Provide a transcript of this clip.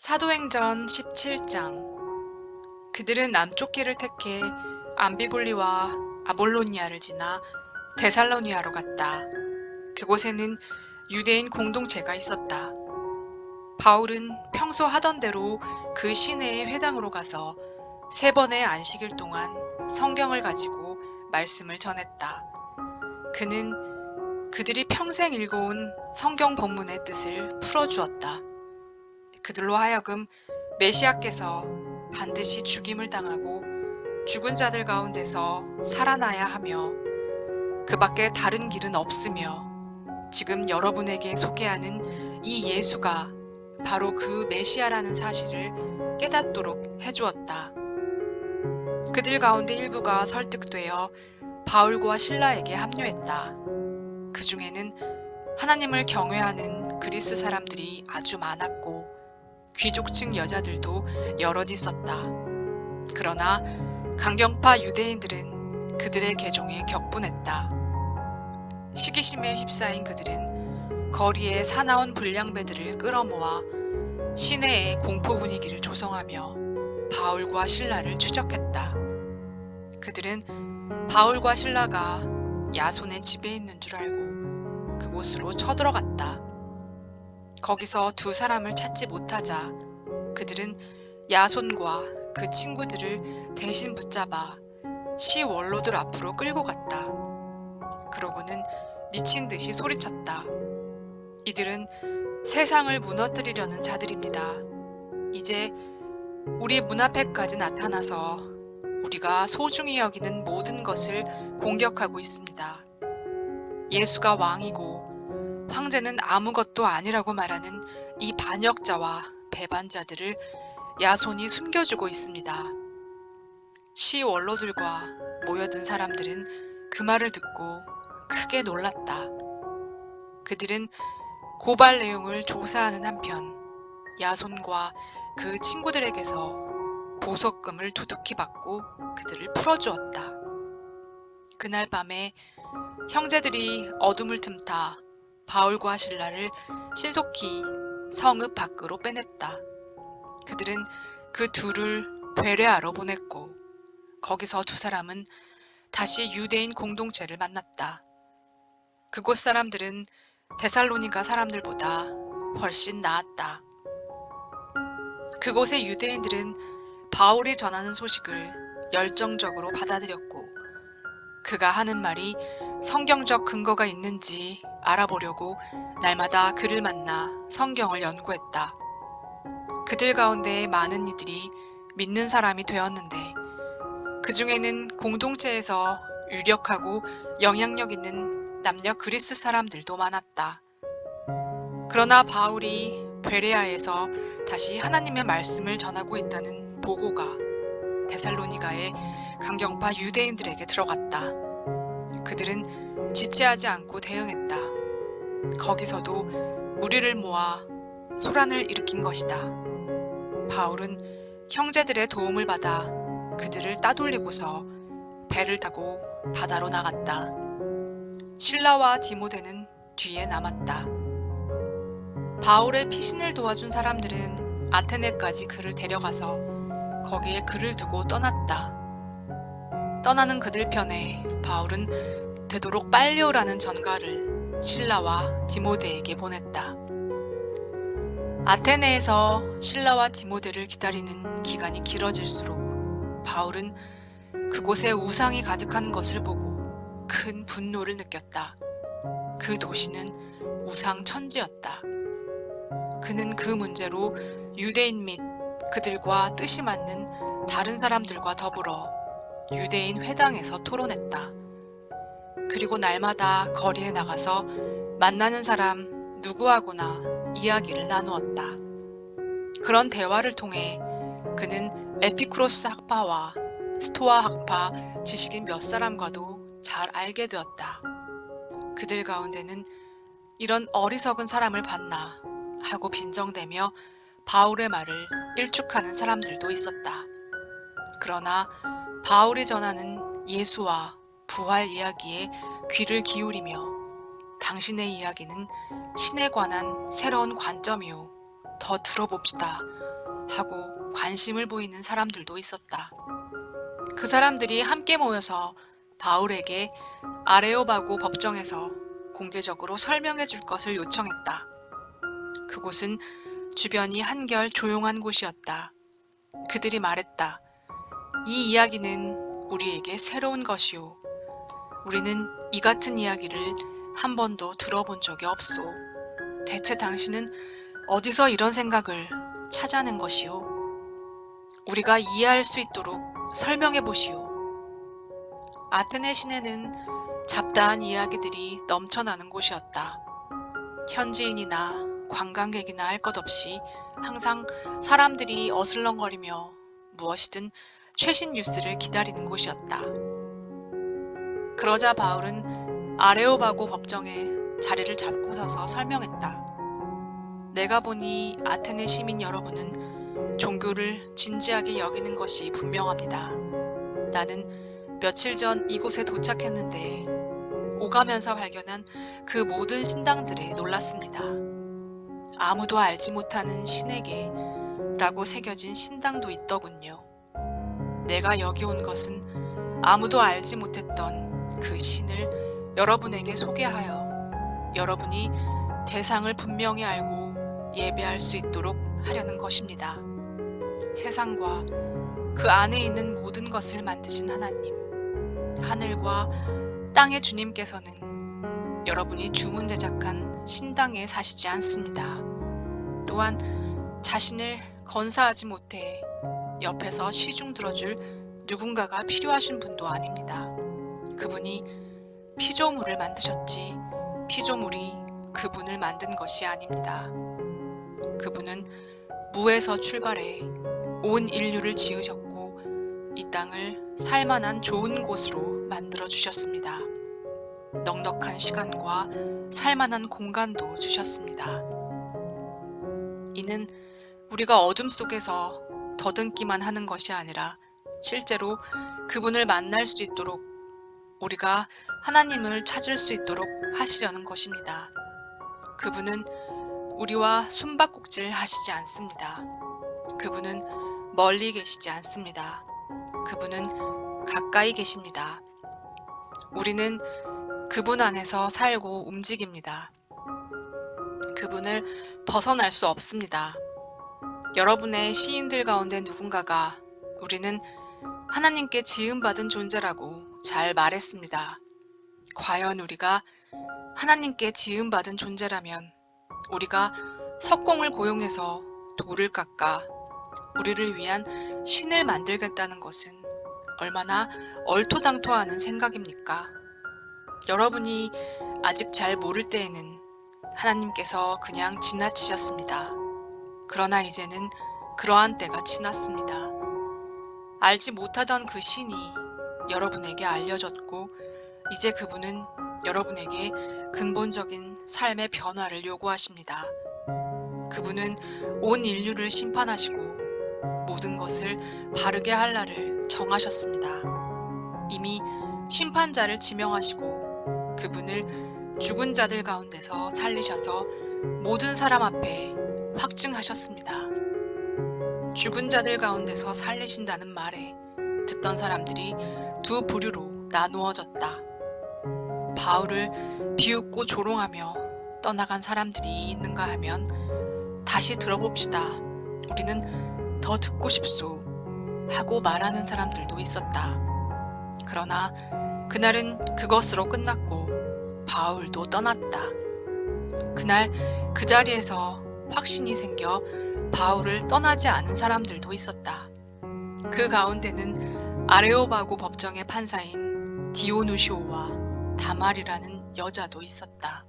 사도행전 17장. 그들은 남쪽 길을 택해 암비볼리와 아볼로니아를 지나 데살로니아로 갔다. 그곳에는 유대인 공동체가 있었다. 바울은 평소 하던 대로 그 시내의 회당으로 가서 3번의 안식일 동안 성경을 가지고 말씀을 전했다. 그는 그들이 평생 읽어온 성경 본문의 뜻을 풀어주었다. 그들로 하여금 메시아께서 반드시 죽임을 당하고 죽은 자들 가운데서 살아나야 하며 그 밖에 다른 길은 없으며 지금 여러분에게 소개하는 이 예수가 바로 그 메시아라는 사실을 깨닫도록 해주었다. 그들 가운데 일부가 설득되어 바울과 실라에게 합류했다. 그 중에는 하나님을 경외하는 그리스 사람들이 아주 많았고 귀족층 여자들도 여럿 있었다. 그러나 강경파 유대인들은 그들의 계종에 격분했다. 시기심에 휩싸인 그들은 거리에 사나운 불량배들을 끌어모아 시내에 공포 분위기를 조성하며 바울과 실라를 추적했다. 그들은 바울과 실라가 야손의 집에 있는 줄 알고 그곳으로 쳐들어갔다. 거기서 2사람을 찾지 못하자 그들은 야손과 그 친구들을 대신 붙잡아 시 원로들 앞으로 끌고 갔다. 그러고는 미친 듯이 소리쳤다. 이들은 세상을 무너뜨리려는 자들입니다. 이제 우리 문 앞에까지 나타나서 우리가 소중히 여기는 모든 것을 공격하고 있습니다. 예수가 왕이고 황제는 아무것도 아니라고 말하는 이 반역자와 배반자들을 야손이 숨겨주고 있습니다. 시 원로들과 모여든 사람들은 그 말을 듣고 크게 놀랐다. 그들은 고발 내용을 조사하는 한편 야손과 그 친구들에게서 보석금을 두둑히 받고 그들을 풀어주었다. 그날 밤에 형제들이 어둠을 틈타 바울과 실라를 신속히 성읍 밖으로 빼냈다. 그들은 그 둘을 베레아로 보냈고 거기서 2사람은 다시 유대인 공동체를 만났다. 그곳 사람들은 데살로니가 사람들보다 훨씬 나았다. 그곳의 유대인들은 바울이 전하는 소식을 열정적으로 받아들였고 그가 하는 말이 성경적 근거가 있는지 알아보려고 날마다 그를 만나 성경을 연구했다. 그들 가운데 많은 이들이 믿는 사람이 되었는데 그 중에는 공동체에서 유력하고 영향력 있는 남녀 그리스 사람들도 많았다. 그러나 바울이 베레아에서 다시 하나님의 말씀을 전하고 있다는 보고가 데살로니가의 강경파 유대인들에게 들어갔다. 그들은 지체하지 않고 대응했다. 거기서도 무리를 모아 소란을 일으킨 것이다. 바울은 형제들의 도움을 받아 그들을 따돌리고서 배를 타고 바다로 나갔다. 실라와 디모데는 뒤에 남았다. 바울의 피신을 도와준 사람들은 아테네까지 그를 데려가서 거기에 그를 두고 떠났다. 떠나는 그들 편에 바울은 되도록 빨리 오라는 전가를 실라와 디모데에게 보냈다. 아테네에서 실라와 디모데를 기다리는 기간이 길어질수록 바울은 그곳에 우상이 가득한 것을 보고 큰 분노를 느꼈다. 그 도시는 우상 천지였다. 그는 그 문제로 유대인 및 그들과 뜻이 맞는 다른 사람들과 더불어 유대인 회당에서 토론했다. 그리고 날마다 거리에 나가서 만나는 사람 누구하고나 이야기를 나누었다. 그런 대화를 통해 그는 에피쿠로스 학파와 스토아 학파 지식인 몇 사람과도 잘 알게 되었다. 그들 가운데는 이런 어리석은 사람을 봤나 하고 빈정대며 바울의 말을 일축하는 사람들도 있었다. 그러나 바울이 전하는 예수와 부활 이야기에 귀를 기울이며 당신의 이야기는 신에 관한 새로운 관점이요 더 들어봅시다 하고 관심을 보이는 사람들도 있었다. 그 사람들이 함께 모여서 바울에게 아레오바고 법정에서 공개적으로 설명해 줄 것을 요청했다. 그곳은 주변이 한결 조용한 곳이었다. 그들이 말했다. 이 이야기는 우리에게 새로운 것이오. 우리는 이 같은 이야기를 한 번도 들어본 적이 없소. 대체 당신은 어디서 이런 생각을 찾아낸 것이오? 우리가 이해할 수 있도록 설명해 보시오. 아테네 시내는 잡다한 이야기들이 넘쳐나는 곳이었다. 현지인이나 관광객이나 할 것 없이 항상 사람들이 어슬렁거리며 무엇이든 최신 뉴스를 기다리는 곳이었다. 그러자 바울은 아레오바고 법정에 자리를 잡고 서서 설명했다. 내가 보니 아테네 시민 여러분은 종교를 진지하게 여기는 것이 분명합니다. 나는 며칠 전 이곳에 도착했는데 오가면서 발견한 그 모든 신당들에 놀랐습니다. 아무도 알지 못하는 신에게 라고 새겨진 신당도 있더군요. 내가 여기 온 것은 아무도 알지 못했던 그 신을 여러분에게 소개하여 여러분이 대상을 분명히 알고 예배할 수 있도록 하려는 것입니다. 세상과 그 안에 있는 모든 것을 만드신 하나님, 하늘과 땅의 주님께서는 여러분이 주문 제작한 신당에 사시지 않습니다. 또한 자신을 건사하지 못해 옆에서 시중 들어줄 누군가가 필요하신 분도 아닙니다. 그분이 피조물을 만드셨지 피조물이 그분을 만든 것이 아닙니다. 그분은 무에서 출발해 온 인류를 지으셨고 이 땅을 살만한 좋은 곳으로 만들어 주셨습니다. 넉넉한 시간과 살만한 공간도 주셨습니다. 이는 우리가 어둠 속에서 더듬기만 하는 것이 아니라 실제로 그분을 만날 수 있도록 우리가 하나님을 찾을 수 있도록 하시려는 것입니다. 그분은 우리와 숨바꼭질 하시지 않습니다. 그분은 멀리 계시지 않습니다. 그분은 가까이 계십니다. 우리는 그분 안에서 살고 움직입니다. 그분을 벗어날 수 없습니다. 여러분의 시인들 가운데 누군가가 우리는 하나님께 지음받은 존재라고 잘 말했습니다. 과연 우리가 하나님께 지음받은 존재라면 우리가 석공을 고용해서 돌을 깎아 우리를 위한 신을 만들겠다는 것은 얼마나 얼토당토하는 생각입니까? 여러분이 아직 잘 모를 때에는 하나님께서 그냥 지나치셨습니다. 그러나 이제는 그러한 때가 지났습니다. 알지 못하던 그 신이 여러분에게 알려졌고 이제 그분은 여러분에게 근본적인 삶의 변화를 요구하십니다. 그분은 온 인류를 심판하시고 모든 것을 바르게 할 날을 정하셨습니다. 이미 심판자를 지명하시고 그분을 죽은 자들 가운데서 살리셔서 모든 사람 앞에 확증하셨습니다. 죽은 자들 가운데서 살리신다는 말에 듣던 사람들이 두 부류로 나누어졌다. 바울을 비웃고 조롱하며 떠나간 사람들이 있는가 하면 다시 들어봅시다. 우리는 더 듣고 싶소 하고 말하는 사람들도 있었다. 그러나 그날은 그것으로 끝났고 바울도 떠났다. 그날 그 자리에서 확신이 생겨 바울을 떠나지 않은 사람들도 있었다. 그 가운데는 아레오바고 법정의 판사인 디오누시오와 다말이라는 여자도 있었다.